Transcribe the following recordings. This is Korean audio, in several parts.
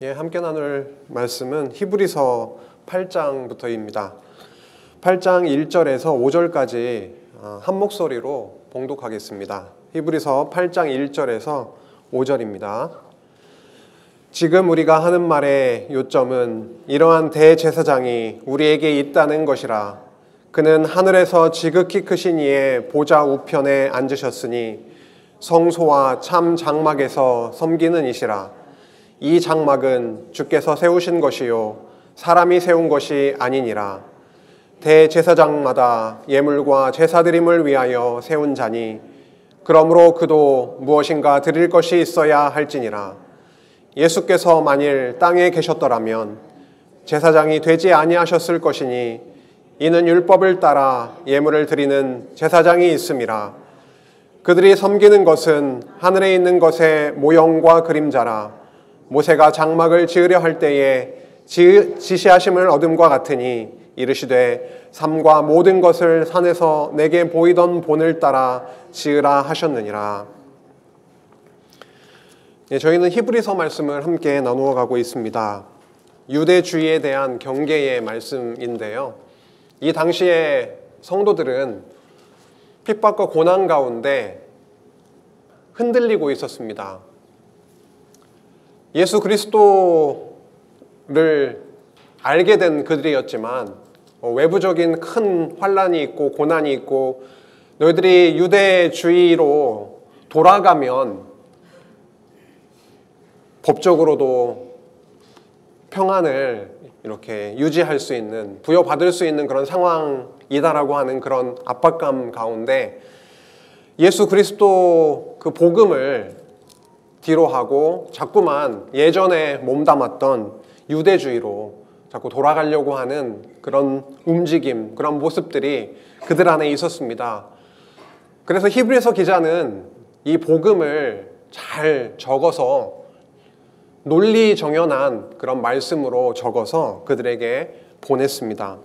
함께 나눌 말씀은 히브리서 8장부터입니다. 8장 1절에서 5절까지 한 목소리로 봉독하겠습니다. 히브리서 8장 1절에서 5절입니다. 지금 우리가 하는 말의 요점은 이러한 대제사장이 우리에게 있다는 것이라. 그는 하늘에서 지극히 크신 이의 보좌 우편에 앉으셨으니 성소와 참 장막에서 섬기는 이시라. 이 장막은 주께서 세우신 것이요 사람이 세운 것이 아니니라. 대제사장마다 예물과 제사드림을 위하여 세운 자니 그러므로 그도 무엇인가 드릴 것이 있어야 할지니라. 예수께서 만일 땅에 계셨더라면 제사장이 되지 아니하셨을 것이니 이는 율법을 따라 예물을 드리는 제사장이 있음이라. 그들이 섬기는 것은 하늘에 있는 것의 모형과 그림자라. 모세가 장막을 지으려 할 때에 지시하심을 얻음과 같으니 이르시되 삼가 모든 것을 산에서 내게 보이던 본을 따라 지으라 하셨느니라. 저희는 히브리서 말씀을 함께 나누어 가고 있습니다. 유대주의에 대한 경계의 말씀인데요. 이 당시에 성도들은 핍박과 고난 가운데 흔들리고 있었습니다. 예수 그리스도를 알게 된 그들이었지만 외부적인 큰 환난이 있고 고난이 있고 너희들이 유대주의로 돌아가면 법적으로도 평안을 이렇게 유지할 수 있는, 부여받을 수 있는 그런 상황이다라고 하는 그런 압박감 가운데 예수 그리스도 그 복음을 뒤로 하고 자꾸만 예전에 몸담았던 유대주의로 자꾸 돌아가려고 하는 그런 움직임, 그런 모습들이 그들 안에 있었습니다. 그래서 히브리서 기자는 이 복음을 잘 적어서 논리정연한 그런 말씀으로 적어서 그들에게 보냈습니다.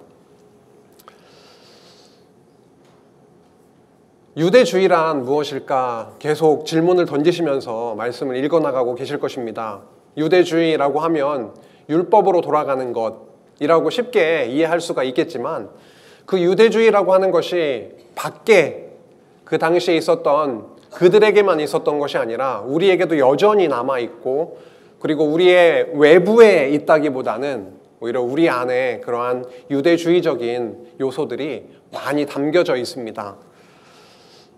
유대주의란 무엇일까? 계속 질문을 던지시면서 말씀을 읽어나가고 계실 것입니다. 유대주의라고 하면 율법으로 돌아가는 것이라고 쉽게 이해할 수가 있겠지만 그 유대주의라고 하는 것이 밖에 그 당시에 있었던 그들에게만 있었던 것이 아니라 우리에게도 여전히 남아있고 그리고 우리의 외부에 있다기보다는 오히려 우리 안에 그러한 유대주의적인 요소들이 많이 담겨져 있습니다.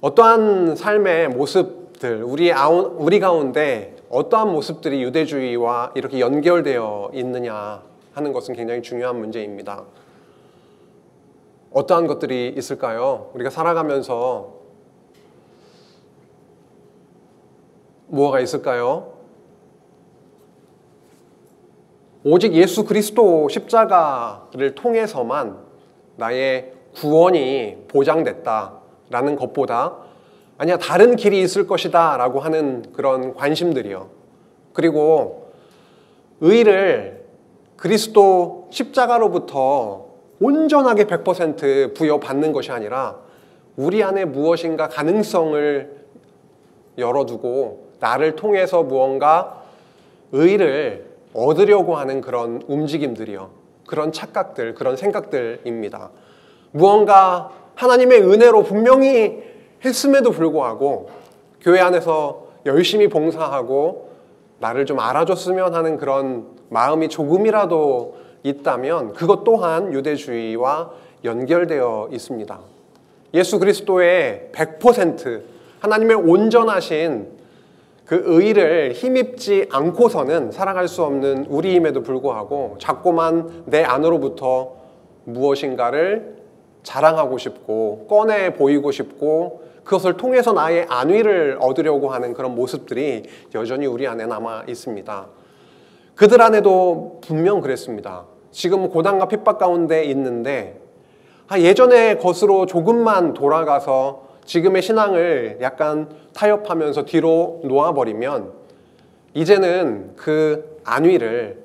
어떠한 삶의 모습들, 우리 가운데 어떠한 모습들이 유대주의와 이렇게 연결되어 있느냐 하는 것은 굉장히 중요한 문제입니다. 어떠한 것들이 있을까요? 우리가 살아가면서 무엇가 있을까요? 오직 예수 그리스도 십자가를 통해서만 나의 구원이 보장됐다라는 것보다 아니야 다른 길이 있을 것이다 라고 하는 그런 관심들이요. 그리고 의를 그리스도 십자가로부터 온전하게 100% 부여받는 것이 아니라 우리 안에 무엇인가 가능성을 열어두고 나를 통해서 무언가 의를 얻으려고 하는 그런 움직임들이요. 그런 착각들, 그런 생각들입니다. 무언가 하나님의 은혜로 분명히 했음에도 불구하고 교회 안에서 열심히 봉사하고 나를 좀 알아줬으면 하는 그런 마음이 조금이라도 있다면 그것 또한 유대주의와 연결되어 있습니다. 예수 그리스도의 100% 하나님의 온전하신 그 의를 힘입지 않고서는 살아갈 수 없는 우리임에도 불구하고 자꾸만 내 안으로부터 무엇인가를 자랑하고 싶고 꺼내 보이고 싶고 그것을 통해서 나의 안위를 얻으려고 하는 그런 모습들이 여전히 우리 안에 남아 있습니다. 그들 안에도 분명 그랬습니다. 지금 고난과 핍박 가운데 있는데 예전의 것으로 조금만 돌아가서 지금의 신앙을 약간 타협하면서 뒤로 놓아버리면 이제는 그 안위를,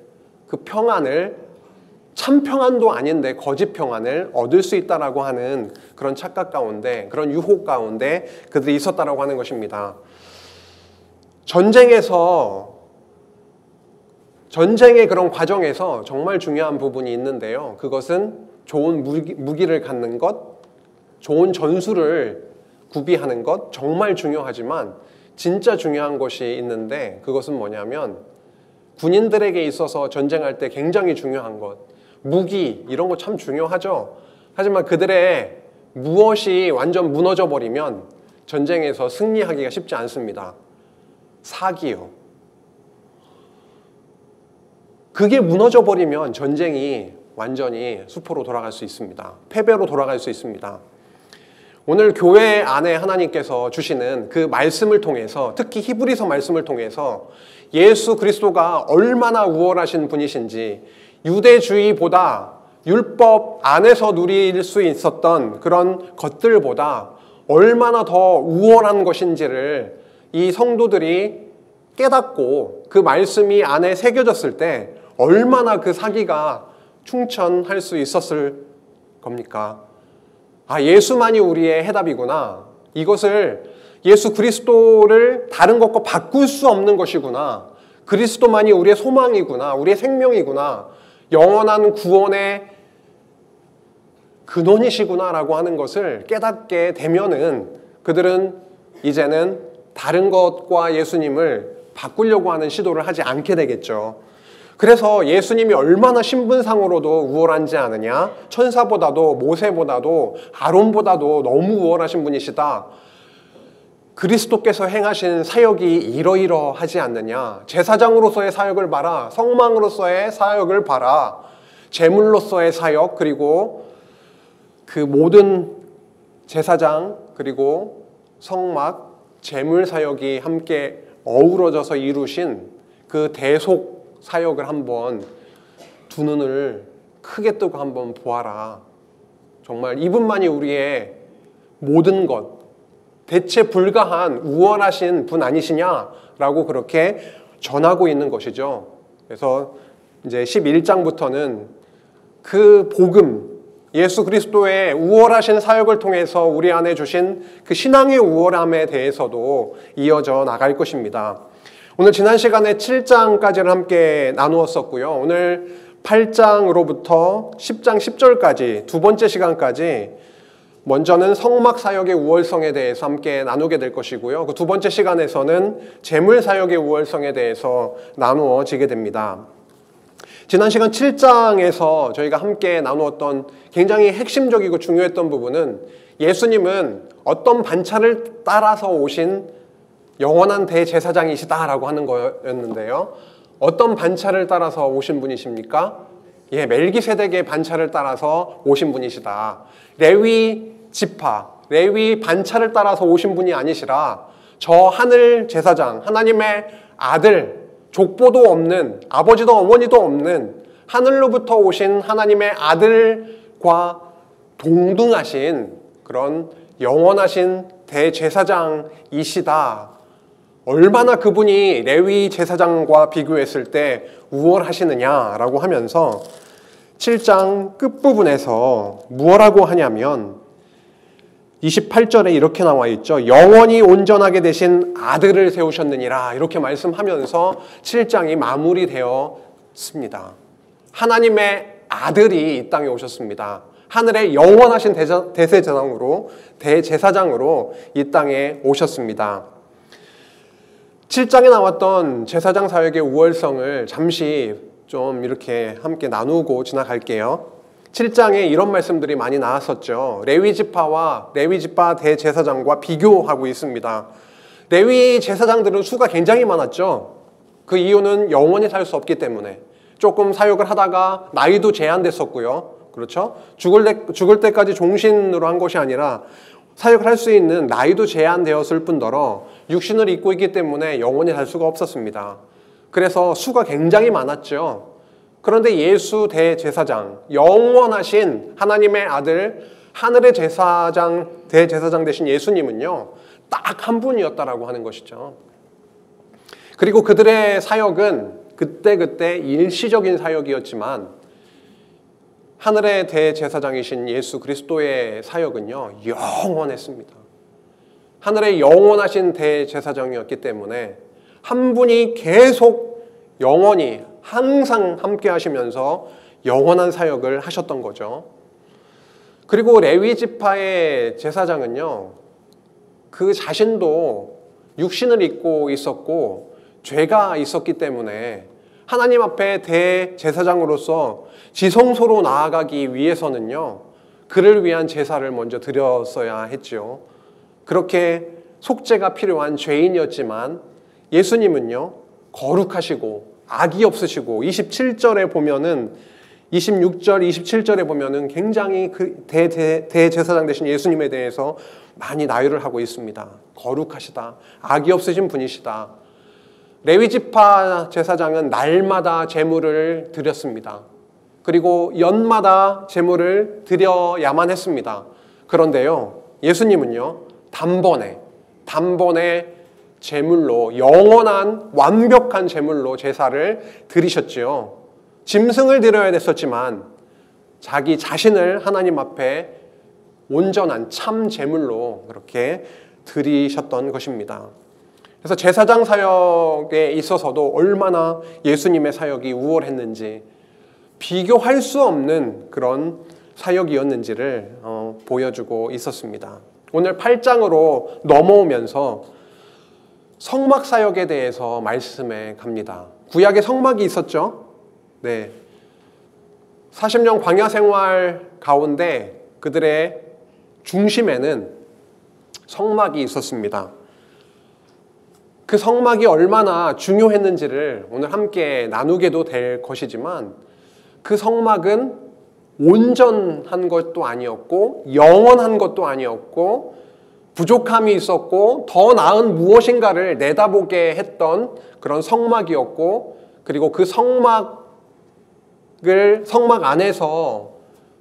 그 평안을 참 평안도 아닌데 거짓 평안을 얻을 수 있다라고 하는 그런 착각 가운데, 그런 유혹 가운데 그들이 있었다라고 하는 것입니다. 전쟁에서 전쟁의 그런 과정에서 정말 중요한 부분이 있는데요. 그것은 좋은 무기를 갖는 것, 좋은 전술을 구비하는 것 정말 중요하지만 진짜 중요한 것이 있는데 그것은 뭐냐면 군인들에게 있어서 전쟁할 때 굉장히 중요한 것, 무기 이런 거 참 중요하죠. 하지만 그들의 무엇이 완전 무너져 버리면 전쟁에서 승리하기가 쉽지 않습니다. 사기요. 그게 무너져 버리면 전쟁이 완전히 수포로 돌아갈 수 있습니다. 패배로 돌아갈 수 있습니다. 오늘 교회 안에 하나님께서 주시는 그 말씀을 통해서, 특히 히브리서 말씀을 통해서 예수 그리스도가 얼마나 우월하신 분이신지, 유대주의보다 율법 안에서 누릴 수 있었던 그런 것들보다 얼마나 더 우월한 것인지를 이 성도들이 깨닫고 그 말씀이 안에 새겨졌을 때 얼마나 그 사기가 충천할 수 있었을 겁니까? 아, 예수만이 우리의 해답이구나. 이것을 예수 그리스도를 다른 것과 바꿀 수 없는 것이구나. 그리스도만이 우리의 소망이구나. 우리의 생명이구나. 영원한 구원의 근원이시구나라고 하는 것을 깨닫게 되면은 그들은 이제는 다른 것과 예수님을 바꾸려고 하는 시도를 하지 않게 되겠죠. 그래서 예수님이 얼마나 신분상으로도 우월한지 아느냐? 천사보다도 모세보다도 아론보다도 너무 우월하신 분이시다. 그리스도께서 행하신 사역이 이러이러하지 않느냐? 제사장으로서의 사역을 봐라. 성망으로서의 사역을 봐라. 제물로서의 사역, 그리고 그 모든 제사장 그리고 성막, 제물 사역이 함께 어우러져서 이루신 그 대속 사역을 한번 두 눈을 크게 뜨고 한번 보아라. 정말 이분만이 우리의 모든 것, 대체 불가한 우월하신 분 아니시냐라고 그렇게 전하고 있는 것이죠. 그래서 이제 11장부터는 그 복음, 예수 그리스도의 우월하신 사역을 통해서 우리 안에 주신 그 신앙의 우월함에 대해서도 이어져 나갈 것입니다. 오늘 지난 시간에 7장까지를 함께 나누었었고요. 오늘 8장으로부터 10장 10절까지 두 번째 시간까지 먼저는 성막 사역의 우월성에 대해서 함께 나누게 될 것이고요. 그 두 번째 시간에서는 제물 사역의 우월성에 대해서 나누어지게 됩니다. 지난 시간 7장에서 저희가 함께 나누었던 굉장히 핵심적이고 중요했던 부분은 예수님은 어떤 반차를 따라서 오신 영원한 대제사장이시다라고 하는 거였는데요. 어떤 반차를 따라서 오신 분이십니까? 예, 멜기세덱의 반차를 따라서 오신 분이시다. 레위 지파, 레위 반차를 따라서 오신 분이 아니시라 저 하늘 제사장, 하나님의 아들, 족보도 없는, 아버지도 어머니도 없는 하늘로부터 오신 하나님의 아들과 동등하신 그런 영원하신 대제사장이시다. 얼마나 그분이 레위 제사장과 비교했을 때 우월하시느냐라고 하면서 7장 끝부분에서 무엇라고 하냐면 28절에 이렇게 나와 있죠. 영원히 온전하게 되신 아들을 세우셨느니라 이렇게 말씀하면서 7장이 마무리되었습니다. 하나님의 아들이 이 땅에 오셨습니다. 하늘의 영원하신 대제사장으로 이 땅에 오셨습니다. 7장에 나왔던 제사장 사역의 우월성을 잠시 좀 이렇게 함께 나누고 지나갈게요. 7장에 이런 말씀들이 많이 나왔었죠. 레위지파와 레위지파 대제사장과 비교하고 있습니다. 레위 제사장들은 수가 굉장히 많았죠. 그 이유는 영원히 살 수 없기 때문에 조금 사역을 하다가 나이도 제한됐었고요. 그렇죠? 죽을 때까지 종신으로 한 것이 아니라 사역을 할 수 있는 나이도 제한되었을 뿐더러 육신을 입고 있기 때문에 영원히 살 수가 없었습니다. 그래서 수가 굉장히 많았죠. 그런데 예수 대제사장, 영원하신 하나님의 아들, 하늘의 제사장, 대제사장 되신 예수님은요, 딱 한 분이었다라고 하는 것이죠. 그리고 그들의 사역은 그때그때 일시적인 사역이었지만 하늘의 대제사장이신 예수 그리스도의 사역은요, 영원했습니다. 하늘의 영원하신 대제사장이었기 때문에 한 분이 계속 영원히 항상 함께 하시면서 영원한 사역을 하셨던 거죠. 그리고 레위 지파의 제사장은요, 그 자신도 육신을 입고 있었고 죄가 있었기 때문에 하나님 앞에 대제사장으로서 지성소로 나아가기 위해서는요, 그를 위한 제사를 먼저 드렸어야 했죠. 그렇게 속죄가 필요한 죄인이었지만 예수님은요, 거룩하시고 악이 없으시고 27절에 보면은 26절, 27절에 보면은 굉장히 그 대제사장 되신 예수님에 대해서 많이 나열을 하고 있습니다. 거룩하시다. 악이 없으신 분이시다. 레위지파 제사장은 날마다 제물을 드렸습니다. 그리고 연마다 제물을 드려야만 했습니다. 그런데요, 예수님은요, 단번에 제물로, 영원한 완벽한 제물로 제사를 드리셨지요. 짐승을 드려야 됐었지만 자기 자신을 하나님 앞에 온전한 참 제물로 그렇게 드리셨던 것입니다. 그래서 제사장 사역에 있어서도 얼마나 예수님의 사역이 우월했는지, 비교할 수 없는 그런 사역이었는지를 보여주고 있었습니다. 오늘 8장으로 넘어오면서 성막 사역에 대해서 말씀해 갑니다. 구약에 성막이 있었죠. 네, 40년 광야 생활 가운데 그들의 중심에는 성막이 있었습니다. 그 성막이 얼마나 중요했는지를 오늘 함께 나누게도 될 것이지만, 그 성막은 온전한 것도 아니었고 영원한 것도 아니었고 부족함이 있었고 더 나은 무엇인가를 내다보게 했던 그런 성막이었고, 그리고 그 성막 안에서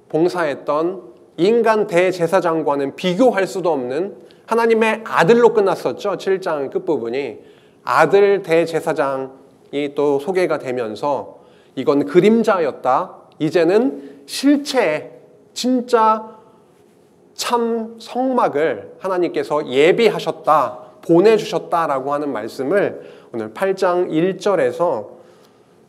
봉사했던 인간 대제사장과는 비교할 수도 없는 하나님의 아들로 끝났었죠. 7장 끝부분이 아들 대제사장이 또 소개가 되면서 이건 그림자였다, 이제는 실체, 진짜 참 성막을 하나님께서 예비하셨다, 보내주셨다라고 하는 말씀을 오늘 8장 1절에서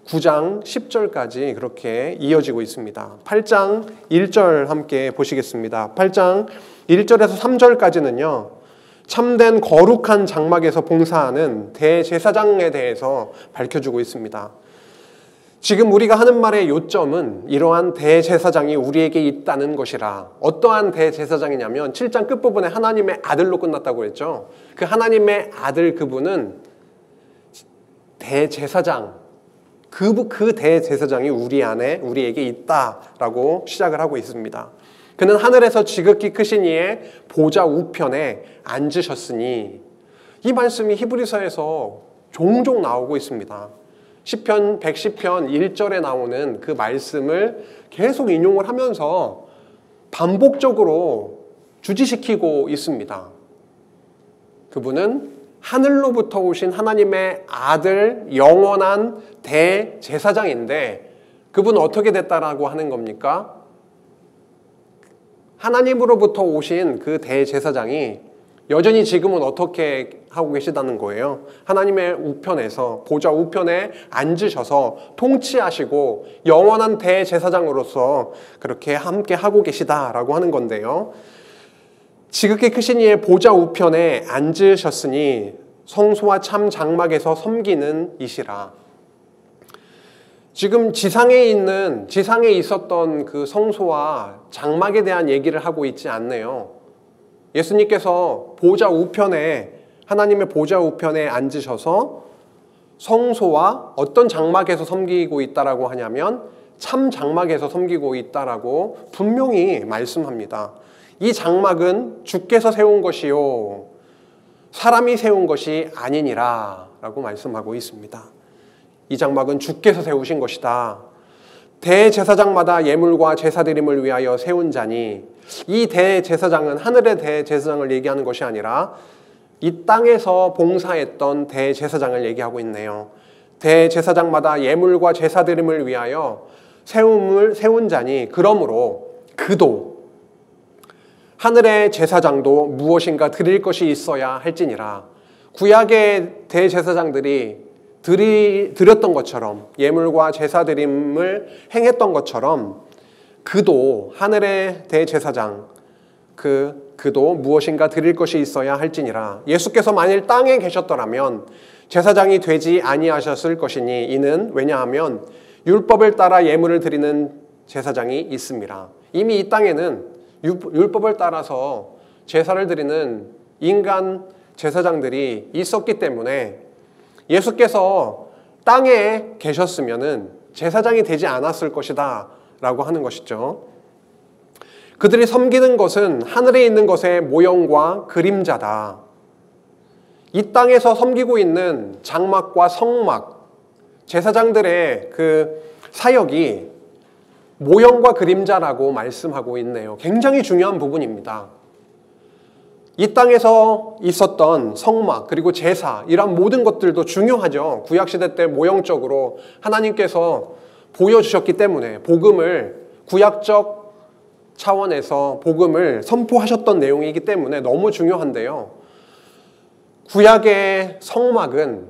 9장 10절까지 그렇게 이어지고 있습니다. 8장 1절 함께 보시겠습니다. 8장 1절에서 3절까지는요, 참된 거룩한 장막에서 봉사하는 대제사장에 대해서 밝혀주고 있습니다. 지금 우리가 하는 말의 요점은 이러한 대제사장이 우리에게 있다는 것이라. 어떠한 대제사장이냐면 7장 끝부분에 하나님의 아들로 끝났다고 했죠. 그 하나님의 아들, 그분은 대제사장, 그 대제사장이 우리 안에 우리에게 있다라고 시작을 하고 있습니다. 그는 하늘에서 지극히 크신 이의 보좌 우편에 앉으셨으니, 이 말씀이 히브리서에서 종종 나오고 있습니다. 시편 110편 1절에 나오는 그 말씀을 계속 인용을 하면서 반복적으로 주지시키고 있습니다. 그분은 하늘로부터 오신 하나님의 아들, 영원한 대제사장인데, 그분은 어떻게 됐다라고 하는 겁니까? 하나님으로부터 오신 그 대제사장이 여전히 지금은 어떻게 하고 계시다는 거예요? 하나님의 우편에서, 보좌 우편에 앉으셔서 통치하시고 영원한 대제사장으로서 그렇게 함께 하고 계시다라고 하는 건데요, 지극히 크신 이의 보좌 우편에 앉으셨으니 성소와 참 장막에서 섬기는 이시라. 지금 지상에 있었던 그 성소와 장막에 대한 얘기를 하고 있지 않네요. 예수님께서 보좌 우편에, 하나님의 보좌 우편에 앉으셔서 성소와 어떤 장막에서 섬기고 있다라고 하냐면 참 장막에서 섬기고 있다라고 분명히 말씀합니다. 이 장막은 주께서 세운 것이요 사람이 세운 것이 아니니라 라고 말씀하고 있습니다. 이 장막은 주께서 세우신 것이다. 대제사장마다 예물과 제사드림을 위하여 세운 자니, 이 대제사장은 하늘의 대제사장을 얘기하는 것이 아니라 이 땅에서 봉사했던 대제사장을 얘기하고 있네요. 대제사장마다 예물과 제사드림을 위하여 세운 자니, 그러므로 그도 하늘의 제사장도 무엇인가 드릴 것이 있어야 할지니라. 구약의 대제사장들이 드렸던 것처럼, 예물과 제사 드림을 행했던 것처럼 그도 하늘의 대제사장, 그도 무엇인가 드릴 것이 있어야 할지니라. 예수께서 만일 땅에 계셨더라면 제사장이 되지 아니하셨을 것이니, 이는 왜냐하면 율법을 따라 예물을 드리는 제사장이 있음이라. 이미 이 땅에는 율법을 따라서 제사를 드리는 인간 제사장들이 있었기 때문에 예수께서 땅에 계셨으면은 제사장이 되지 않았을 것이다 라고 하는 것이죠. 그들이 섬기는 것은 하늘에 있는 것의 모형과 그림자다. 이 땅에서 섬기고 있는 장막과 성막, 제사장들의 그 사역이 모형과 그림자라고 말씀하고 있네요. 굉장히 중요한 부분입니다. 이 땅에서 있었던 성막 그리고 제사, 이런 모든 것들도 중요하죠. 구약시대 때 모형적으로 하나님께서 보여주셨기 때문에 복음을, 구약적 차원에서 복음을 선포하셨던 내용이기 때문에 너무 중요한데요. 구약의 성막은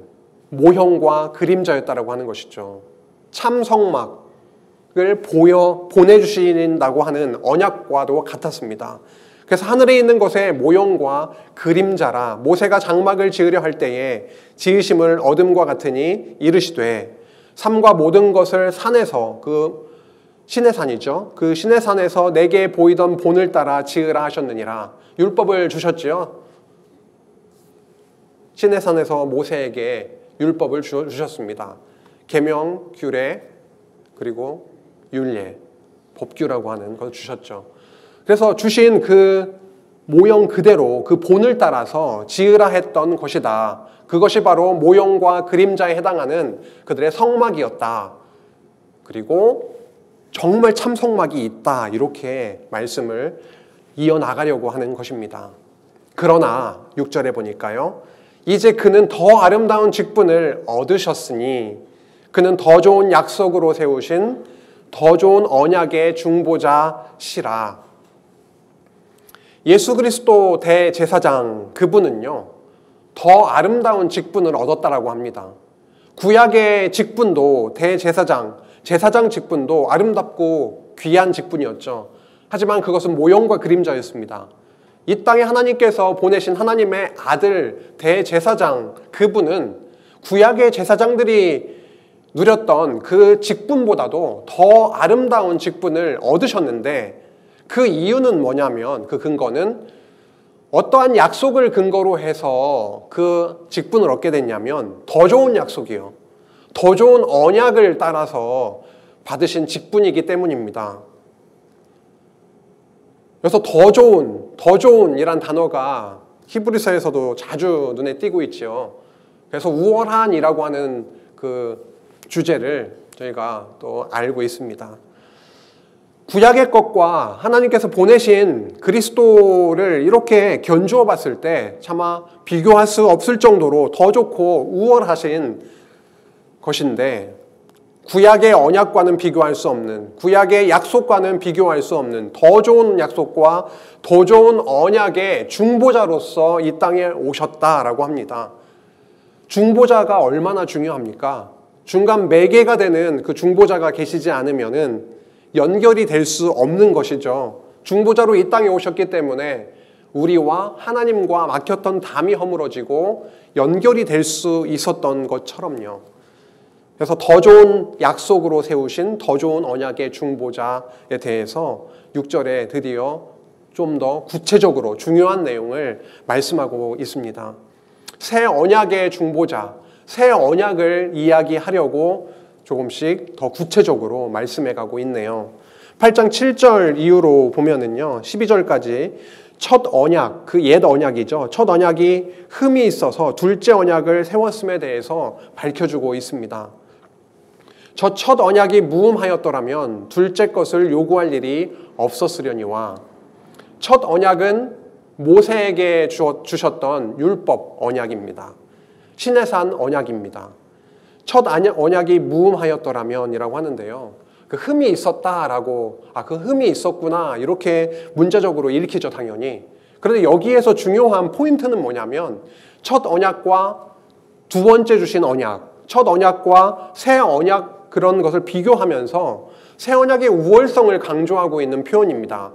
모형과 그림자였다라고 하는 것이죠. 참 성막을 보내주신다고 하는 언약과도 같았습니다. 그래서 하늘에 있는 것의 모형과 그림자라. 모세가 장막을 지으려 할 때에 지으심을 어둠과 같으니 이르시되 삶과 모든 것을 산에서, 그 신의 산이죠, 그 신의 산에서 내게 보이던 본을 따라 지으라 하셨느니라. 율법을 주셨지요. 신의 산에서 모세에게 율법을 주셨습니다. 계명, 규례, 그리고 율례, 법규라고 하는 걸 주셨죠. 그래서 주신 그 모형 그대로 그 본을 따라서 지으라 했던 것이다. 그것이 바로 모형과 그림자에 해당하는 그들의 성막이었다. 그리고 정말 참 성막이 있다. 이렇게 말씀을 이어나가려고 하는 것입니다. 그러나 6절에 보니까요, 이제 그는 더 아름다운 직분을 얻으셨으니 그는 더 좋은 약속으로 세우신 더 좋은 언약의 중보자시라. 예수 그리스도 대제사장, 그분은요, 더 아름다운 직분을 얻었다라고 합니다. 구약의 직분도 대제사장, 제사장 직분도 아름답고 귀한 직분이었죠. 하지만 그것은 모형과 그림자였습니다. 이 땅에 하나님께서 보내신 하나님의 아들 대제사장, 그분은 구약의 제사장들이 누렸던 그 직분보다도 더 아름다운 직분을 얻으셨는데, 그 이유는 뭐냐면, 그 근거는 어떠한 약속을 근거로 해서 그 직분을 얻게 됐냐면 더 좋은 약속이요, 더 좋은 언약을 따라서 받으신 직분이기 때문입니다. 그래서 더 좋은이란 단어가 히브리서에서도 자주 눈에 띄고 있죠. 그래서 우월한이라고 하는 그 주제를 저희가 또 알고 있습니다. 구약의 것과 하나님께서 보내신 그리스도를 이렇게 견주어 봤을 때 차마 비교할 수 없을 정도로 더 좋고 우월하신 것인데, 구약의 언약과는 비교할 수 없는, 구약의 약속과는 비교할 수 없는 더 좋은 약속과 더 좋은 언약의 중보자로서 이 땅에 오셨다라고 합니다. 중보자가 얼마나 중요합니까? 중간 매개가 되는 그 중보자가 계시지 않으면은 연결이 될 수 없는 것이죠. 중보자로 이 땅에 오셨기 때문에 우리와 하나님과 막혔던 담이 허물어지고 연결이 될 수 있었던 것처럼요. 그래서 더 좋은 약속으로 세우신 더 좋은 언약의 중보자에 대해서 6절에 드디어 좀 더 구체적으로 중요한 내용을 말씀하고 있습니다. 새 언약의 중보자, 새 언약을 이야기하려고 조금씩 더 구체적으로 말씀해 가고 있네요. 8장 7절 이후로 보면은요, 12절까지 첫 언약, 그 옛 언약이죠. 첫 언약이 흠이 있어서 둘째 언약을 세웠음에 대해서 밝혀주고 있습니다. 저 첫 언약이 무음하였더라면 둘째 것을 요구할 일이 없었으려니와, 첫 언약은 모세에게 주셨던 율법 언약입니다. 시내산 언약입니다. 첫 언약이 무음하였더라면 이라고 하는데요, 그 흠이 있었다라고, 그 흠이 있었구나 이렇게 문자적으로 읽히죠, 당연히. 그런데 여기에서 중요한 포인트는 뭐냐면 첫 언약과 두 번째 주신 언약, 첫 언약과 새 언약 그런 것을 비교하면서 새 언약의 우월성을 강조하고 있는 표현입니다.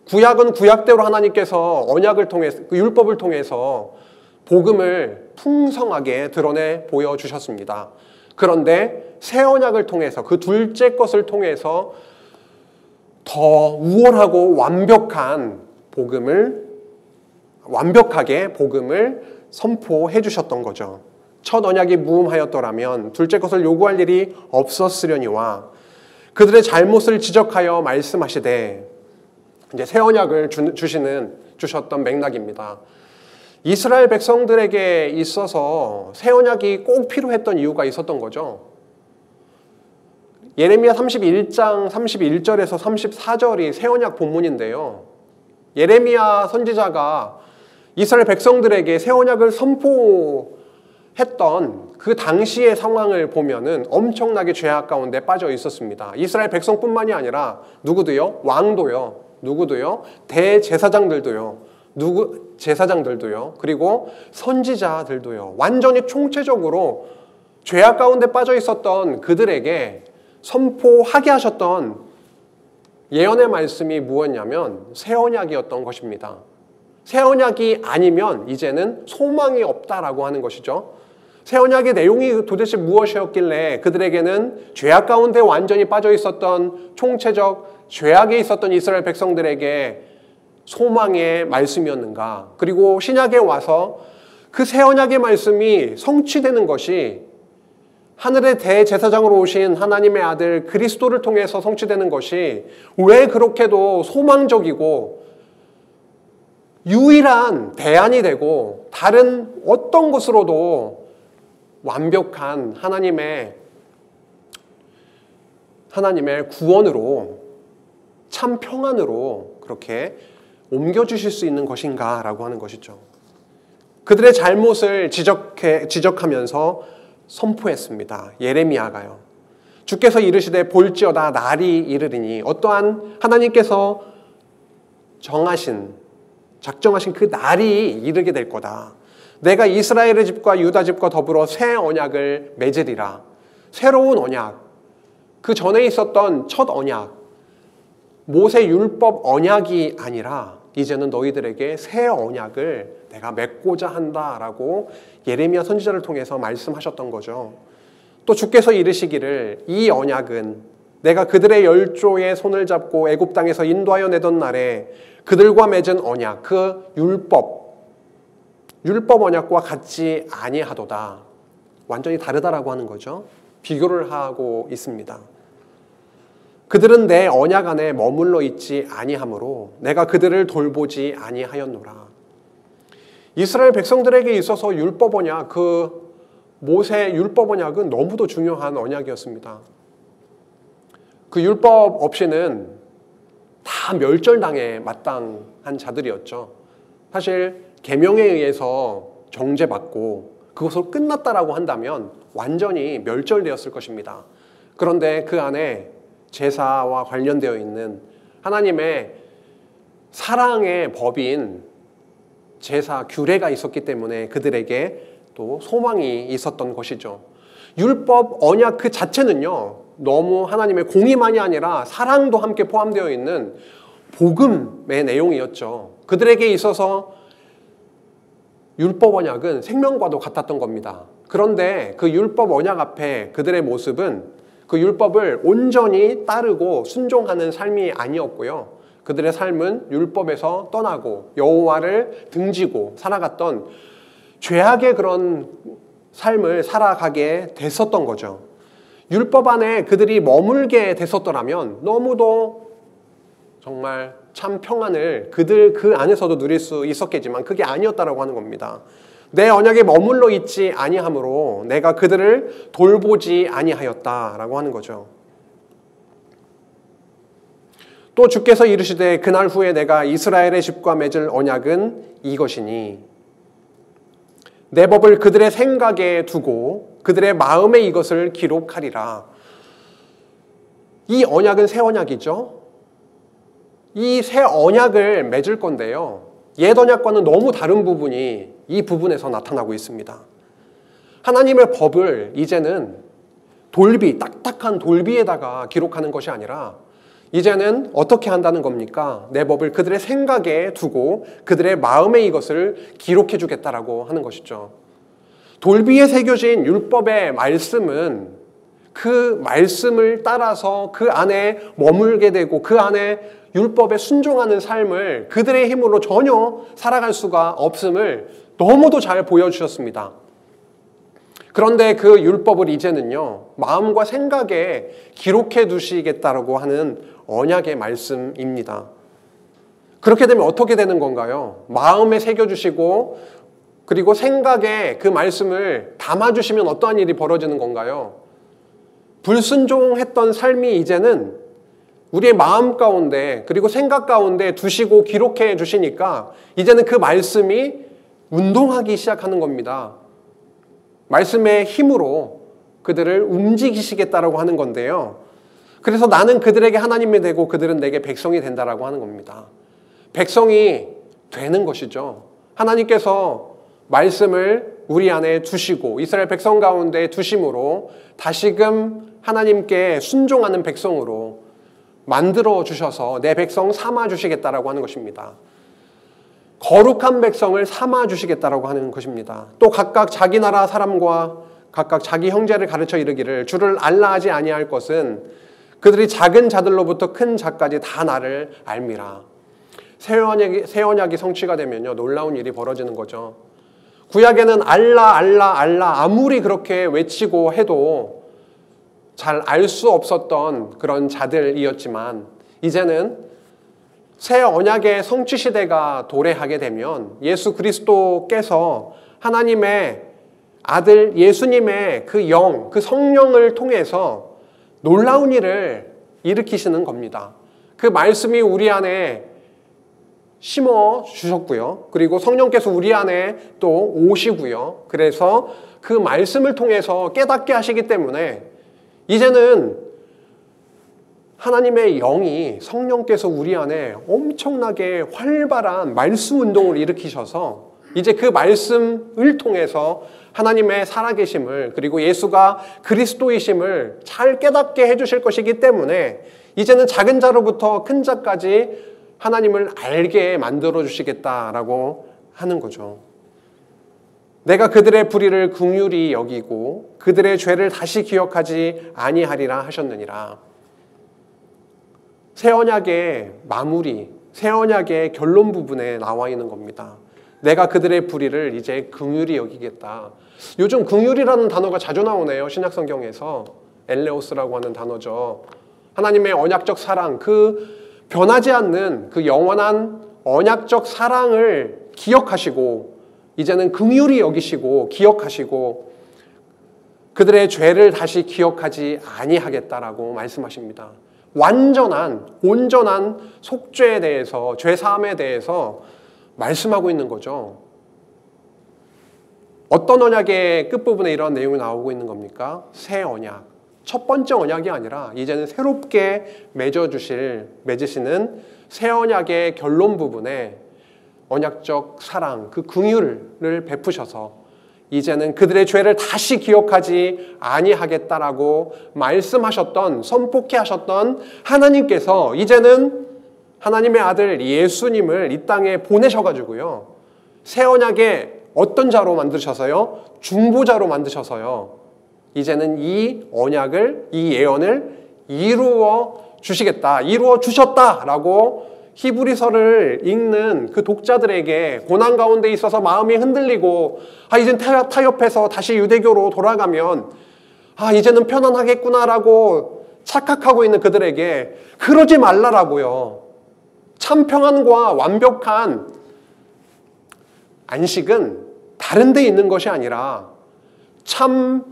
구약은 구약대로 하나님께서 언약을 통해서, 율법을 통해서 복음을 풍성하게 드러내 보여주셨습니다. 그런데 새 언약을 통해서, 그 둘째 것을 통해서 더 우월하고 완벽하게 복음을 선포해 주셨던 거죠. 첫 언약이 무음하였더라면 둘째 것을 요구할 일이 없었으려니와 그들의 잘못을 지적하여 말씀하시되, 이제 새 언약을 주셨던 맥락입니다. 이스라엘 백성들에게 있어서 새 언약이 꼭 필요했던 이유가 있었던 거죠. 예레미야 31장 31절에서 34절이 새 언약 본문인데요. 예레미야 선지자가 이스라엘 백성들에게 새 언약을 선포했던 그 당시의 상황을 보면은 엄청나게 죄악 가운데 빠져 있었습니다. 이스라엘 백성뿐만이 아니라 누구도요? 왕도요. 누구도요? 대제사장들도요. 제사장들도요. 그리고 선지자들도요. 완전히 총체적으로 죄악 가운데 빠져 있었던 그들에게 선포하게 하셨던 예언의 말씀이 무엇이냐면 새 언약이었던 것입니다. 새 언약이 아니면 이제는 소망이 없다라고 하는 것이죠. 새 언약의 내용이 도대체 무엇이었길래 그들에게는 죄악 가운데 완전히 빠져 있었던 총체적 죄악에 있었던 이스라엘 백성들에게 소망의 말씀이었는가? 그리고 신약에 와서 그 새 언약의 말씀이 성취되는 것이 하늘의 대제사장으로 오신 하나님의 아들 그리스도를 통해서 성취되는 것이 왜 그렇게도 소망적이고 유일한 대안이 되고 다른 어떤 것으로도 완벽한 하나님의 구원으로, 참 평안으로 그렇게 옮겨주실 수 있는 것인가 라고 하는 것이죠. 그들의 잘못을 지적하면서 선포했습니다. 예레미야가요. 주께서 이르시되 볼지어다 날이 이르리니 어떠한 하나님께서 작정하신 그 날이 이르게 될 거다. 내가 이스라엘의 집과 유다 집과 더불어 새 언약을 맺으리라. 새로운 언약, 그 전에 있었던 첫 언약, 모세 율법 언약이 아니라 이제는 너희들에게 새 언약을 내가 맺고자 한다라고 예레미야 선지자를 통해서 말씀하셨던 거죠. 또 주께서 이르시기를 이 언약은 내가 그들의 열조의 손을 잡고 애굽 땅에서 인도하여 내던 날에 그들과 맺은 언약, 그 율법 언약과 같지 아니하도다. 완전히 다르다라고 하는 거죠. 비교를 하고 있습니다. 그들은 내 언약 안에 머물러 있지 아니하므로 내가 그들을 돌보지 아니하였노라. 이스라엘 백성들에게 있어서 율법 언약, 그 모세 율법 언약은 너무도 중요한 언약이었습니다. 그 율법 없이는 다 멸절당에 마땅한 자들이었죠. 사실 계명에 의해서 정죄받고 그것으로 끝났다라고 한다면 완전히 멸절되었을 것입니다. 그런데 그 안에 제사와 관련되어 있는 하나님의 사랑의 법인 제사 규례가 있었기 때문에 그들에게 또 소망이 있었던 것이죠. 율법 언약 그 자체는요, 너무 하나님의 공의만이 아니라 사랑도 함께 포함되어 있는 복음의 내용이었죠. 그들에게 있어서 율법 언약은 생명과도 같았던 겁니다. 그런데 그 율법 언약 앞에 그들의 모습은 그 율법을 온전히 따르고 순종하는 삶이 아니었고요. 그들의 삶은 율법에서 떠나고 여호와를 등지고 살아갔던 죄악의 그런 삶을 살아가게 됐었던 거죠. 율법 안에 그들이 머물게 됐었더라면 너무도 정말 참 평안을 그들 그 안에서도 누릴 수 있었겠지만 그게 아니었다라고 하는 겁니다. 내 언약에 머물러 있지 아니하므로 내가 그들을 돌보지 아니하였다라고 하는 거죠. 또 주께서 이르시되 그날 후에 내가 이스라엘의 집과 맺을 언약은 이것이니 내 법을 그들의 생각에 두고 그들의 마음에 이것을 기록하리라. 이 언약은 새 언약이죠. 이 새 언약을 맺을 건데요, 옛 언약과는 너무 다른 부분이 이 부분에서 나타나고 있습니다. 하나님의 법을 이제는 돌비, 딱딱한 돌비에다가 기록하는 것이 아니라 이제는 어떻게 한다는 겁니까? 내 법을 그들의 생각에 두고 그들의 마음에 이것을 기록해 주겠다라고 하는 것이죠. 돌비에 새겨진 율법의 말씀은 그 말씀을 따라서 그 안에 머물게 되고 그 안에 율법에 순종하는 삶을 그들의 힘으로 전혀 살아갈 수가 없음을 너무도 잘 보여주셨습니다. 그런데 그 율법을 이제는요, 마음과 생각에 기록해 두시겠다라고 하는 언약의 말씀입니다. 그렇게 되면 어떻게 되는 건가요? 마음에 새겨주시고 그리고 생각에 그 말씀을 담아주시면 어떠한 일이 벌어지는 건가요? 불순종했던 삶이 이제는 우리의 마음 가운데 그리고 생각 가운데 두시고 기록해 주시니까 이제는 그 말씀이 운동하기 시작하는 겁니다. 말씀의 힘으로 그들을 움직이시겠다라고 하는 건데요. 그래서 나는 그들에게 하나님이 되고 그들은 내게 백성이 된다라고 하는 겁니다. 백성이 되는 것이죠. 하나님께서 말씀을 우리 안에 두시고 이스라엘 백성 가운데 두심으로 다시금 하나님께 순종하는 백성으로 만들어 주셔서 내 백성 삼아 주시겠다라고 하는 것입니다. 거룩한 백성을 삼아 주시겠다라고 하는 것입니다. 또 각각 자기 나라 사람과 각각 자기 형제를 가르쳐 이르기를 주를 알라 하지 아니할 것은 그들이 작은 자들로부터 큰 자까지 다 나를 알미라. 새 언약이 성취가 되면요, 놀라운 일이 벌어지는 거죠. 구약에는 알라 알라 알라 아무리 그렇게 외치고 해도 잘 알 수 없었던 그런 자들이었지만 이제는 새 언약의 성취 시대가 도래하게 되면 예수 그리스도께서 하나님의 아들 예수님의 그 영, 그 성령을 통해서 놀라운 일을 일으키시는 겁니다. 그 말씀이 우리 안에 심어 주셨고요. 그리고 성령께서 우리 안에 또 오시고요. 그래서 그 말씀을 통해서 깨닫게 하시기 때문에 이제는 하나님의 영이 성령께서 우리 안에 엄청나게 활발한 말씀 운동을 일으키셔서 이제 그 말씀을 통해서 하나님의 살아계심을 그리고 예수가 그리스도이심을 잘 깨닫게 해주실 것이기 때문에 이제는 작은 자로부터 큰 자까지 하나님을 알게 만들어 주시겠다라고 하는 거죠. 내가 그들의 불의를 긍휼히 여기고 그들의 죄를 다시 기억하지 아니하리라 하셨느니라. 새 언약의 마무리, 새 언약의 결론 부분에 나와 있는 겁니다. 내가 그들의 불의를 이제 긍휼히 여기겠다. 요즘 긍휼이라는 단어가 자주 나오네요. 신약성경에서 엘레오스라고 하는 단어죠. 하나님의 언약적 사랑, 그 변하지 않는 그 영원한 언약적 사랑을 기억하시고 이제는 긍휼히 여기시고 기억하시고 그들의 죄를 다시 기억하지 아니하겠다라고 말씀하십니다. 온전한 속죄에 대해서, 죄사함에 대해서 말씀하고 있는 거죠. 어떤 언약의 끝부분에 이런 내용이 나오고 있는 겁니까? 새 언약. 첫 번째 언약이 아니라 이제는 새롭게 맺으시는 새 언약의 결론 부분에 언약적 사랑, 그 긍휼을 베푸셔서 이제는 그들의 죄를 다시 기억하지 아니하겠다라고 말씀하셨던, 선포케 하셨던 하나님께서 이제는 하나님의 아들 예수님을 이 땅에 보내셔가지고요, 새 언약의 어떤 자로 만드셔서요? 중보자로 만드셔서요, 이제는 이 언약을, 이 예언을 이루어 주시겠다, 이루어 주셨다라고 히브리서를 읽는 그 독자들에게 고난 가운데 있어서 마음이 흔들리고 이젠 타협해서 다시 유대교로 돌아가면 이제는 편안하겠구나라고 착각하고 있는 그들에게 그러지 말라라고요. 참 평안과 완벽한 안식은 다른 데 있는 것이 아니라 참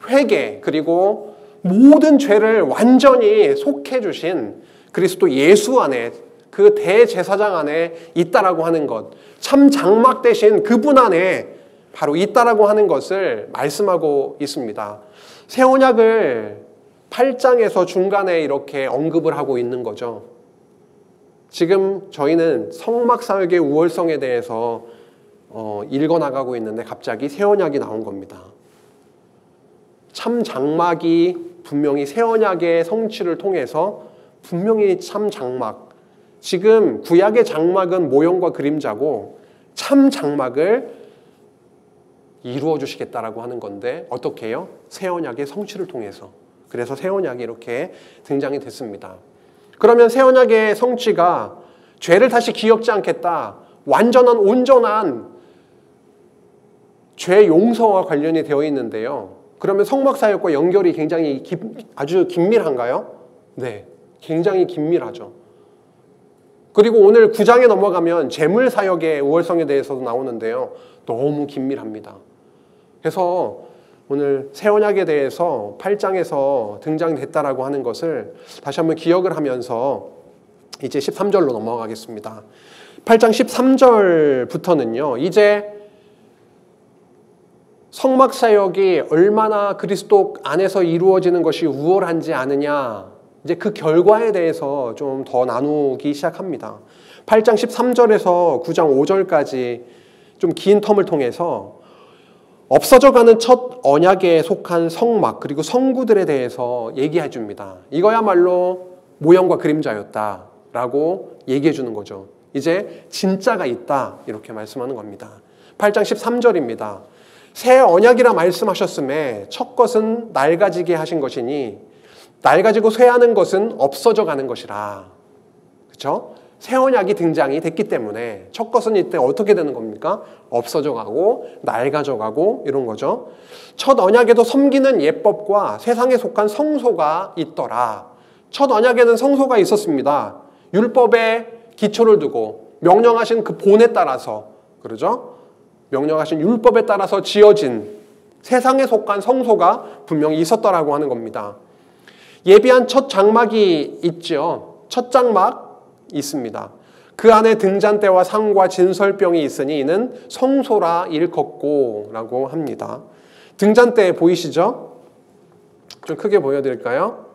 회개 그리고 모든 죄를 완전히 속해 주신 그리스도 예수 안에, 그 대제사장 안에 있다라고 하는 것, 참 장막 되신 그분 안에 바로 있다라고 하는 것을 말씀하고 있습니다. 새 언약을 8장에서 중간에 이렇게 언급을 하고 있는 거죠. 지금 저희는 성막사역의 우월성에 대해서 읽어나가고 있는데 갑자기 새 언약이 나온 겁니다. 참 장막이 분명히 새 언약의 성취를 통해서 분명히 참 장막, 지금 구약의 장막은 모형과 그림자고 참 장막을 이루어 주시겠다라고 하는 건데 어떻게 해요? 새 언약의 성취를 통해서. 그래서 새 언약이 이렇게 등장이 됐습니다. 그러면 새 언약의 성취가 죄를 다시 기억지 않겠다, 완전한 온전한 죄 용서와 관련이 되어 있는데요. 그러면 성막사역과 연결이 굉장히 아주 긴밀한가요? 네, 굉장히 긴밀하죠. 그리고 오늘 9장에 넘어가면 재물사역의 우월성에 대해서도 나오는데요. 너무 긴밀합니다. 그래서 오늘 새 언약에 대해서 8장에서 등장됐다라고 하는 것을 다시 한번 기억을 하면서 이제 13절로 넘어가겠습니다. 8장 13절부터는요. 이제 성막사역이 얼마나 그리스도 안에서 이루어지는 것이 우월한지 아느냐, 이제 그 결과에 대해서 좀 더 나누기 시작합니다. 8장 13절에서 9장 5절까지 좀 긴 텀을 통해서 없어져가는 첫 언약에 속한 성막 그리고 성구들에 대해서 얘기해 줍니다. 이거야말로 모형과 그림자였다라고 얘기해 주는 거죠. 이제 진짜가 있다 이렇게 말씀하는 겁니다. 8장 13절입니다. 새 언약이라 말씀하셨음에 첫 것은 낡아지게 하신 것이니 낡아지고 쇠하는 것은 없어져 가는 것이라. 그렇죠? 새 언약이 등장이 됐기 때문에 첫 것은 이때 어떻게 되는 겁니까? 없어져 가고 낡아져 가고 이런 거죠. 첫 언약에도 섬기는 예법과 세상에 속한 성소가 있더라. 첫 언약에는 성소가 있었습니다. 율법에 기초를 두고 명령하신 그 본에 따라서, 그러죠? 명령하신 율법에 따라서 지어진 세상에 속한 성소가 분명히 있었더라고 하는 겁니다. 예비한 첫 장막이 있죠. 첫 장막 있습니다. 그 안에 등잔대와 상과 진설병이 있으니 이는 성소라 일컫고 라고 합니다. 등잔대 보이시죠? 좀 크게 보여드릴까요?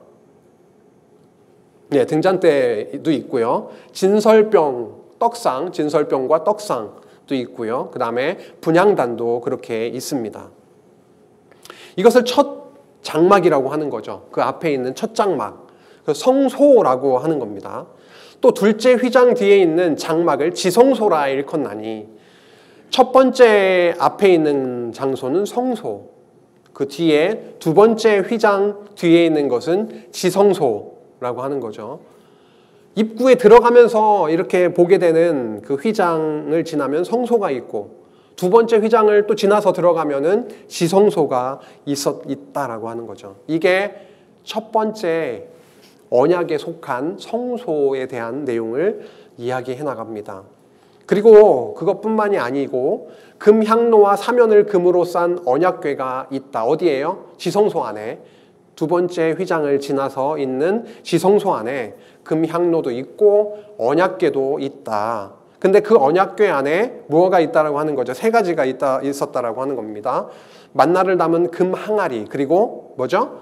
네, 등잔대도 있고요. 진설병, 떡상, 진설병과 떡상도 있고요. 그 다음에 분향단도 그렇게 있습니다. 이것을 첫 장막이라고 하는 거죠. 그 앞에 있는 첫 장막, 성소라고 하는 겁니다. 또 둘째 휘장 뒤에 있는 장막을 지성소라 일컫나니, 첫 번째 앞에 있는 장소는 성소, 그 뒤에 두 번째 휘장 뒤에 있는 것은 지성소라고 하는 거죠. 입구에 들어가면서 이렇게 보게 되는 그 휘장을 지나면 성소가 있고, 두 번째 휘장을 또 지나서 들어가면은 지성소가 있다라고 하는 거죠. 이게 첫 번째 언약에 속한 성소에 대한 내용을 이야기해 나갑니다. 그리고 그것뿐만이 아니고 금향로와 사면을 금으로 싼 언약궤가 있다. 어디예요? 지성소 안에. 두 번째 휘장을 지나서 있는 지성소 안에 금향로도 있고 언약궤도 있다. 근데 그 언약궤 안에 무엇가 있다라고 하는 거죠? 세 가지가 있었다라고 하는 겁니다. 만나를 담은 금 항아리, 그리고 뭐죠?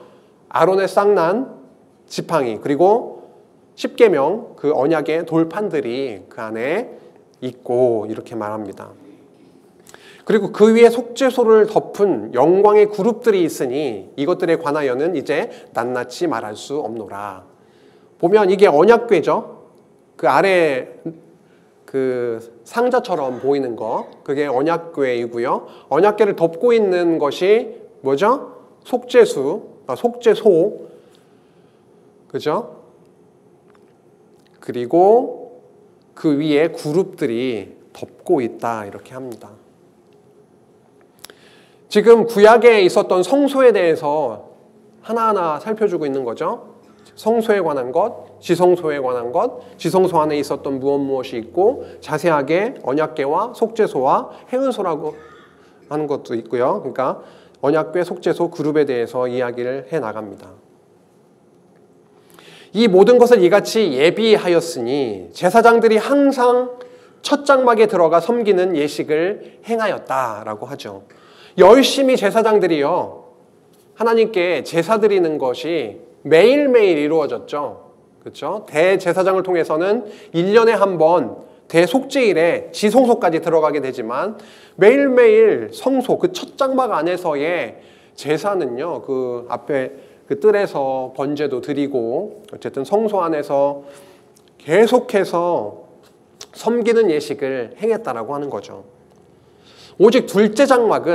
아론의 쌍난 지팡이, 그리고 십계명, 그 언약의 돌판들이 그 안에 있고 이렇게 말합니다. 그리고 그 위에 속죄소를 덮은 영광의 그룹들이 있으니 이것들에 관하여는 이제 낱낱이 말할 수 없노라. 보면 이게 언약궤죠. 그 아래 그 상자처럼 보이는 거, 그게 언약궤이고요. 언약궤를 덮고 있는 것이 뭐죠? 속죄소, 그죠? 그리고 그 위에 그룹들이 덮고 있다 이렇게 합니다. 지금 구약에 있었던 성소에 대해서 하나하나 살펴주고 있는 거죠. 성소에 관한 것, 지성소에 관한 것, 지성소 안에 있었던 무엇이 있고 자세하게 언약궤와 속죄소와 해은소라고 하는 것도 있고요. 그러니까 언약궤, 속죄소, 그룹에 대해서 이야기를 해 나갑니다. 이 모든 것을 이같이 예비하였으니 제사장들이 항상 첫 장막에 들어가 섬기는 예식을 행하였다라고 하죠. 열심히 제사장들이요, 하나님께 제사 드리는 것이 매일매일 이루어졌죠. 그렇죠? 대제사장을 통해서는 1년에 한 번 대속죄일에 지성소까지 들어가게 되지만 매일매일 성소, 그 첫 장막 안에서의 제사는요, 그 앞에 그 뜰에서 번제도 드리고 어쨌든 성소 안에서 계속해서 섬기는 예식을 행했다라고 하는 거죠. 오직 둘째 장막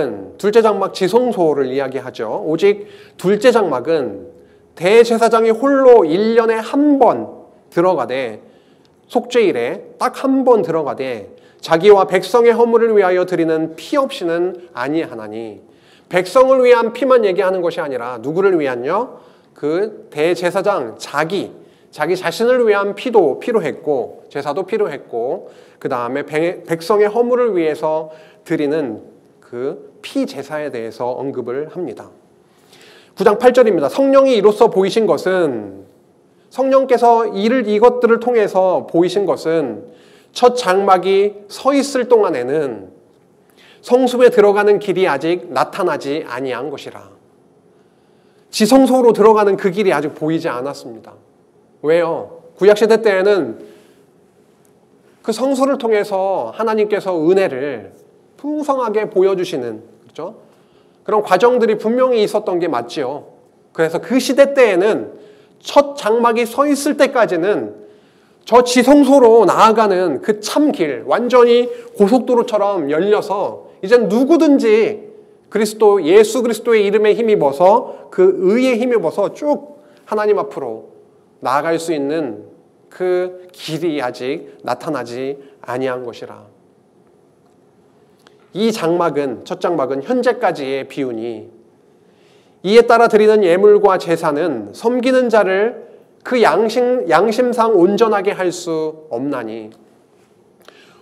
지성소를 이야기하죠. 오직 둘째 장막은 대제사장이 홀로 1년에 한 번 들어가되, 속죄일에 딱 한 번 들어가되 자기와 백성의 허물을 위하여 드리는 피 없이는 아니하나니, 백성을 위한 피만 얘기하는 것이 아니라 누구를 위한요? 그 대제사장 자기 자신을 위한 피도 필요했고 제사도 필요했고, 그 다음에 백성의 허물을 위해서 드리는 그 피제사에 대해서 언급을 합니다. 9장 8절입니다. 성령이 이로써 보이신 것은, 성령께서 이것들을 통해서 보이신 것은 첫 장막이 서 있을 동안에는 성소에 들어가는 길이 아직 나타나지 아니한 것이라. 지성소로 들어가는 그 길이 아직 보이지 않았습니다. 왜요? 구약시대 때에는 그 성소를 통해서 하나님께서 은혜를 풍성하게 보여주시는, 그렇죠? 그런 과정들이 분명히 있었던 게 맞지요. 그래서 그 시대 때에는 첫 장막이 서 있을 때까지는 저 지성소로 나아가는 그 참 길, 완전히 고속도로처럼 열려서 이젠 누구든지 예수 그리스도의 이름에 힘입어서, 그 의에 힘입어서 쭉 하나님 앞으로 나아갈 수 있는 그 길이 아직 나타나지 아니한 것이라. 이 장막은, 첫 장막은 현재까지의 비유니, 이에 따라 드리는 예물과 제사는 섬기는 자를 그 양심상 온전하게 할 수 없나니,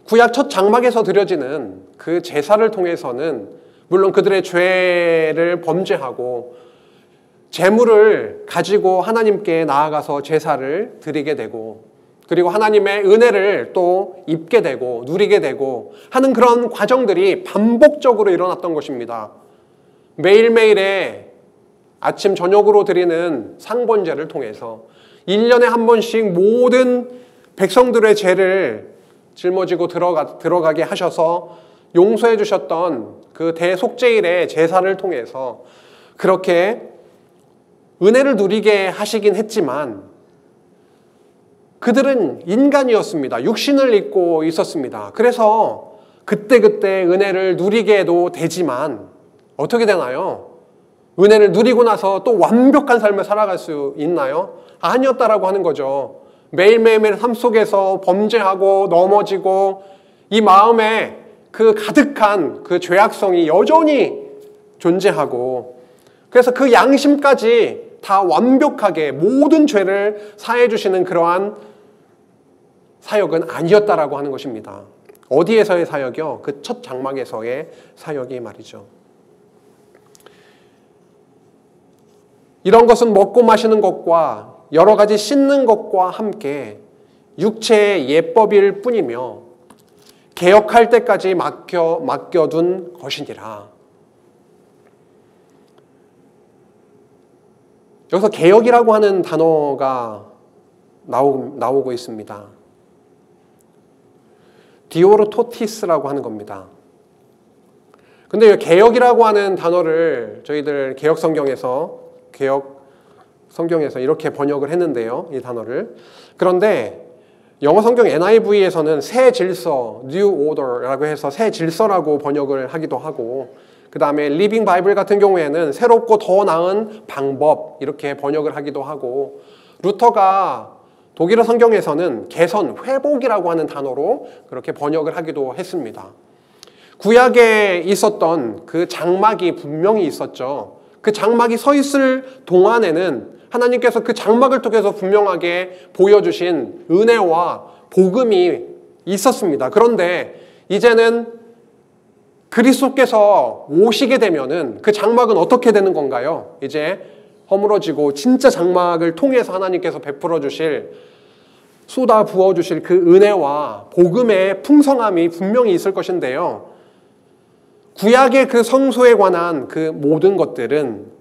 구약 첫 장막에서 드려지는 그 제사를 통해서는 물론 그들의 죄를 범죄하고 제물을 가지고 하나님께 나아가서 제사를 드리게 되고, 그리고 하나님의 은혜를 또 입게 되고 누리게 되고 하는 그런 과정들이 반복적으로 일어났던 것입니다. 매일매일의 아침 저녁으로 드리는 상번제를 통해서 1년에 한 번씩 모든 백성들의 죄를 짊어지고 들어가게 하셔서 용서해 주셨던 그 대속죄일의 제사를 통해서 그렇게 은혜를 누리게 하시긴 했지만, 그들은 인간이었습니다. 육신을 입고 있었습니다. 그래서 그때그때 은혜를 누리게도 되지만 어떻게 되나요? 은혜를 누리고 나서 또 완벽한 삶을 살아갈 수 있나요? 아니었다라고 하는 거죠. 매일매일 삶 속에서 범죄하고 넘어지고 이 마음에 그 가득한 그 죄악성이 여전히 존재하고, 그래서 그 양심까지 다 완벽하게 모든 죄를 사해 주시는 그러한 사역은 아니었다라고 하는 것입니다. 어디에서의 사역이요? 그 첫 장막에서의 사역이 말이죠. 이런 것은 먹고 마시는 것과 여러 가지 씻는 것과 함께 육체의 예법일 뿐이며 개혁할 때까지 맡겨둔 것이니라. 여기서 개혁이라고 하는 단어가 나오고 있습니다. 디오르토티스라고 하는 겁니다. 근데 개혁이라고 하는 단어를 저희들 개혁 성경에서 이렇게 번역을 했는데요. 이 단어를. 그런데 영어 성경 NIV에서는 새 질서, New Order라고 해서 새 질서라고 번역을 하기도 하고, 그 다음에 리빙 바이블 같은 경우에는 새롭고 더 나은 방법 이렇게 번역을 하기도 하고, 루터가 독일어 성경에서는 개선, 회복이라고 하는 단어로 그렇게 번역을 하기도 했습니다. 구약에 있었던 그 장막이 분명히 있었죠. 그 장막이 서 있을 동안에는 하나님께서 그 장막을 통해서 분명하게 보여주신 은혜와 복음이 있었습니다. 그런데 이제는 그리스도께서 오시게 되면은 그 장막은 어떻게 되는 건가요? 이제 허물어지고 진짜 장막을 통해서 하나님께서 베풀어 주실, 쏟아 부어 주실 그 은혜와 복음의 풍성함이 분명히 있을 것인데요. 구약의 그 성소에 관한 그 모든 것들은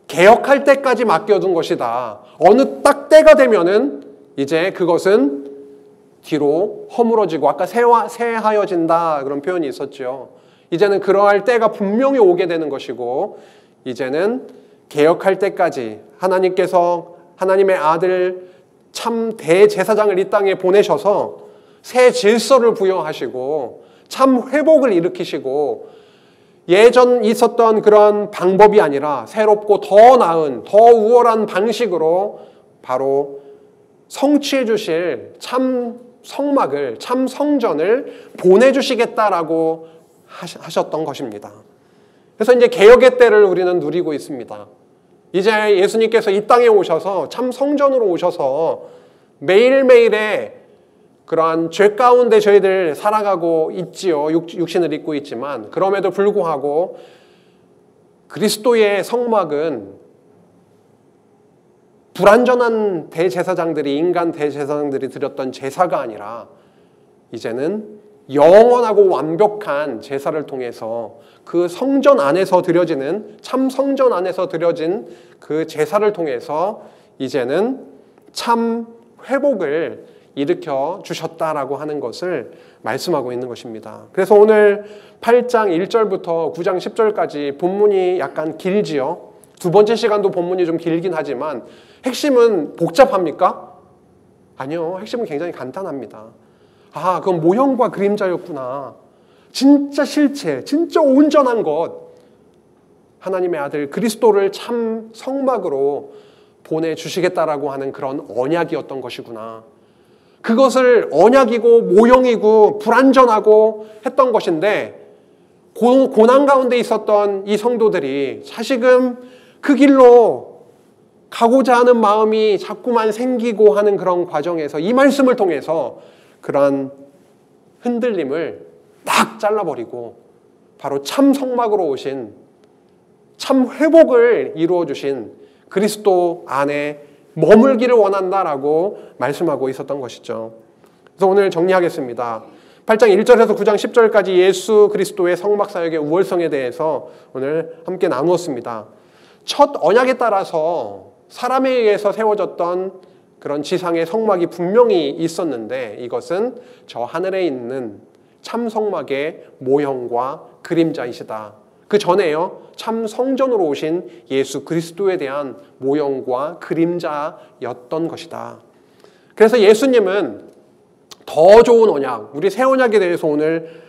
개혁할 때까지 맡겨둔 것이다. 어느 딱 때가 되면은 이제 그것은 뒤로 허물어지고, 아까 새하여진다 그런 표현이 있었죠. 이제는 그러할 때가 분명히 오게 되는 것이고, 이제는 개혁할 때까지 하나님께서 하나님의 아들 참 대제사장을 이 땅에 보내셔서 새 질서를 부여하시고 참 회복을 일으키시고 예전 있었던 그런 방법이 아니라 새롭고 더 나은, 더 우월한 방식으로 바로 성취해 주실 참 성막을, 참 성전을 보내주시겠다라고 하셨던 것입니다. 그래서 이제 개혁의 때를 우리는 누리고 있습니다. 이제 예수님께서 이 땅에 오셔서 참 성전으로 오셔서 매일매일의 그러한 죄 가운데 저희들 살아가고 있지요. 육신을 입고 있지만 그럼에도 불구하고 그리스도의 성막은 불완전한 대제사장들이, 인간 대제사장들이 드렸던 제사가 아니라 이제는 영원하고 완벽한 제사를 통해서 그 성전 안에서 드려지는, 참 성전 안에서 드려진 그 제사를 통해서 이제는 참 회복을 일으켜 주셨다라고 하는 것을 말씀하고 있는 것입니다. 그래서 오늘 8장 1절부터 9장 10절까지 본문이 약간 길지요. 두 번째 시간도 본문이 좀 길긴 하지만 핵심은 복잡합니까? 아니요. 핵심은 굉장히 간단합니다. 아, 그건 모형과 그림자였구나. 진짜 실체, 진짜 온전한 것. 하나님의 아들 그리스도를 참 성막으로 보내주시겠다라고 하는 그런 언약이었던 것이구나. 그것을 언약이고 모형이고 불완전하고 했던 것인데 고난 가운데 있었던 이 성도들이 다시금 그 길로 가고자 하는 마음이 자꾸만 생기고 하는 그런 과정에서 이 말씀을 통해서 그러한 흔들림을 딱 잘라버리고 바로 참 성막으로 오신 참 회복을 이루어 주신 그리스도 안에 머물기를 원한다라고 말씀하고 있었던 것이죠. 그래서 오늘 정리하겠습니다. 8장 1절에서 9장 10절까지 예수 그리스도의 성막 사역의 우월성에 대해서 오늘 함께 나누었습니다. 첫 언약에 따라서 사람에 의해서 세워졌던 그런 지상의 성막이 분명히 있었는데 이것은 저 하늘에 있는 참 성막의 모형과 그림자이시다. 그 전에요, 참 성전으로 오신 예수 그리스도에 대한 모형과 그림자였던 것이다. 그래서 예수님은 더 좋은 언약, 우리 새 언약에 대해서 오늘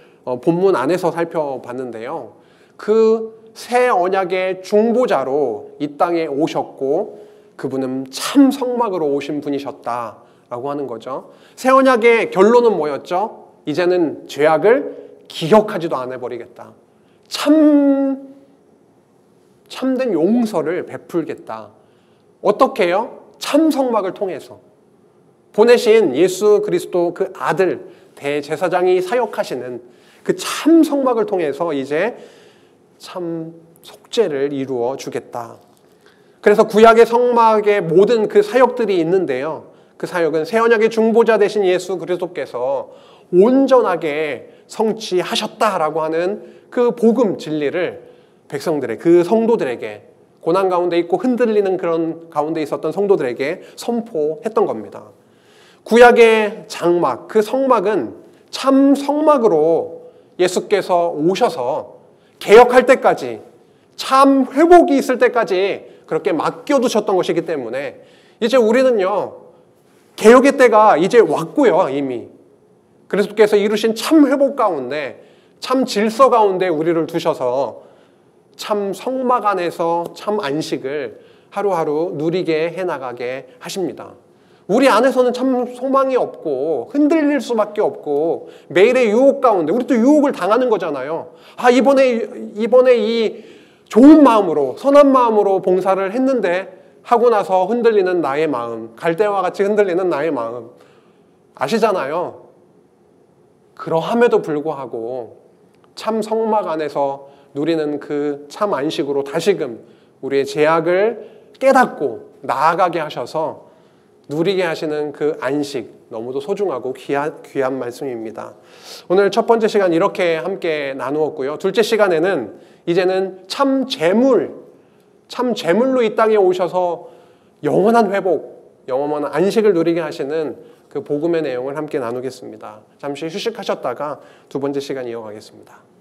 본문 안에서 살펴봤는데요. 그 새 언약의 중보자로 이 땅에 오셨고 그분은 참 성막으로 오신 분이셨다라고 하는 거죠. 새 언약의 결론은 뭐였죠? 이제는 죄악을 기억하지도 않아 버리겠다. 참된 용서를 베풀겠다. 어떻게 해요? 참 성막을 통해서 보내신 예수 그리스도 그 아들 대제사장이 사역하시는 그 참 성막을 통해서 이제 참 속죄를 이루어 주겠다. 그래서 구약의 성막의 모든 그 사역들이 있는데요. 그 사역은 새 언약의 중보자 되신 예수 그리스도께서 온전하게 성취하셨다라고 하는 그 복음 진리를 백성들의 그 성도들에게 고난 가운데 있고 흔들리는 그런 가운데 있었던 성도들에게 선포했던 겁니다. 구약의 장막, 그 성막은 참 성막으로 예수께서 오셔서 개혁할 때까지 참 회복이 있을 때까지 그렇게 맡겨두셨던 것이기 때문에 이제 우리는요 개혁의 때가 이제 왔고요. 이미 그리스도께서 이루신 참 회복 가운데 참 질서 가운데 우리를 두셔서 참 성막 안에서 참 안식을 하루하루 누리게 해나가게 하십니다. 우리 안에서는 참 소망이 없고 흔들릴 수밖에 없고 매일의 유혹 가운데 우리 또 유혹을 당하는 거잖아요. 아, 이번에 이 좋은 마음으로 선한 마음으로 봉사를 했는데 하고 나서 흔들리는 나의 마음, 갈대와 같이 흔들리는 나의 마음 아시잖아요. 그러함에도 불구하고 참 성막 안에서 누리는 그 참 안식으로 다시금 우리의 죄악을 깨닫고 나아가게 하셔서 누리게 하시는 그 안식 너무도 소중하고 귀한 말씀입니다. 오늘 첫 번째 시간 이렇게 함께 나누었고요. 둘째 시간에는 이제는 참 재물로 이 땅에 오셔서 영원한 회복, 영원한 안식을 누리게 하시는 그 복음의 내용을 함께 나누겠습니다. 잠시 휴식하셨다가 두 번째 시간 이어가겠습니다.